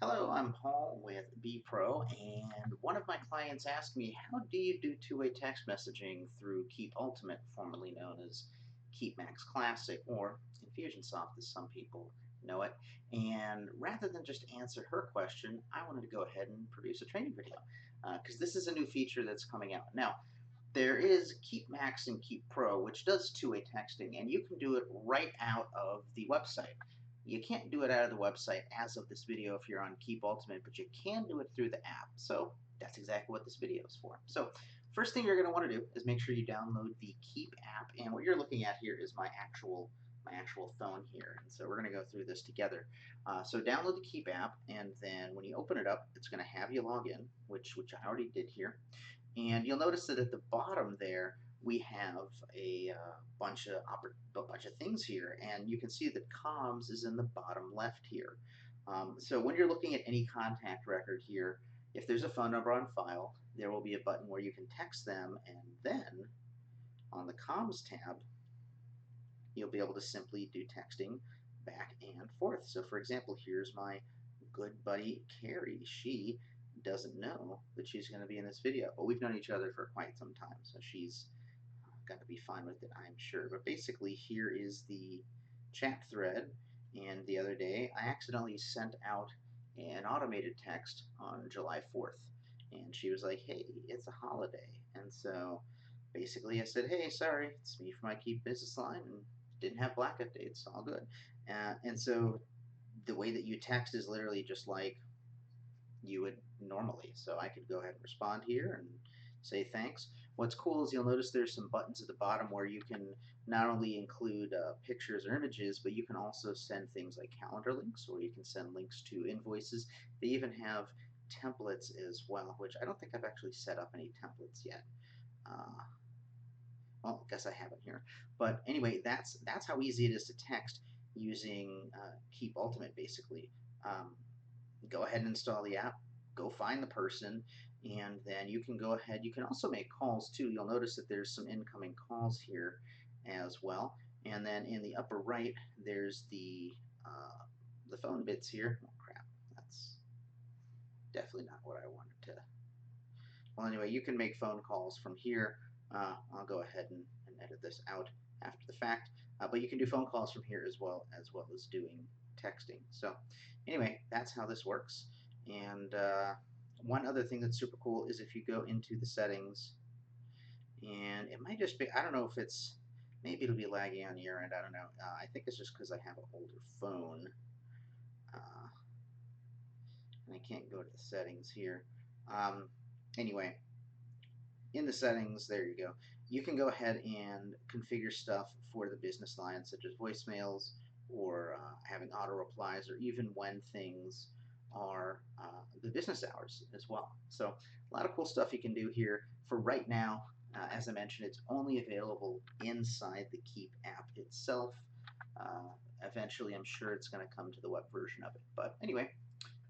Hello, I'm Paul with Be Pro, and one of my clients asked me, how do you do two-way text messaging through Keap Ultimate, formerly known as Keap Max Classic, or Infusionsoft as some people know it. And rather than just answer her question, I wanted to go ahead and produce a training video because this is a new feature that's coming out. Now, there is Keap Max and Keap Pro, which does two-way texting, and you can do it right out of the website. You can't do it out of the website as of this video if you're on Keap Ultimate, but you can do it through the app. So that's exactly what this video is for. So first thing you're going to want to do is make sure you download the Keap app, and what you're looking at here is my actual phone here, and so we're going to go through this together. So download the Keap app, and then when you open it up, it's going to have you log in, which I already did here. And you'll notice that at the bottom there, we have a bunch of things here, and you can see that comms is in the bottom left here. So when you're looking at any contact record here, if there's a phone number on file, there will be a button where you can text them, and then on the comms tab, you'll be able to simply do texting back and forth. So for example, here's my good buddy Carrie. She doesn't know that she's going to be in this video, but we've known each other for quite some time, so she's going to be fine with it, I'm sure. But basically, here is the chat thread, and the other day I accidentally sent out an automated text on July 4th, and she was like, hey, it's a holiday. And so basically I said, hey, sorry, it's me from my Keap business line, and didn't have blackout dates, all good. And so the way that you text is literally just like you would normally. So I could go ahead and respond here and say thanks. What's cool is you'll notice there's some buttons at the bottom where you can not only include pictures or images, but you can also send things like calendar links, or you can send links to invoices. They even have templates as well, which I don't think I've actually set up any templates yet. Uh, well, I guess I haven't here. But anyway, that's how easy it is to text using Keap Ultimate, basically. Um, Go ahead and install the app, go find the person, and then you can go ahead. You can also make calls too. You'll notice that there's some incoming calls here as well. And then in the upper right, there's the phone bits here. Oh crap, that's definitely not what I wanted to. Well, anyway, you can make phone calls from here. I'll go ahead and edit this out after the fact, but you can do phone calls from here as well as doing texting. So anyway, that's how this works. And one other thing that's super cool is if you go into the settings, and it might just be, I don't know if it's, maybe it'll be laggy on your end, I don't know. I think it's just because I have an older phone, uh, and I can't go to the settings here. Um, anyway, in the settings, there you go, you can go ahead and configure stuff for the business line, such as voicemails, or having auto replies, or even when things are the business hours as well. So a lot of cool stuff you can do here. For right now, as I mentioned, it's only available inside the Keap app itself. Uh, Eventually, I'm sure it's going to come to the web version of it. But anyway,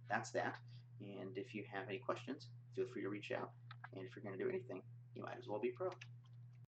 that's that. And if you have any questions, feel free to reach out. And if you're going to do anything, you might as well be pro.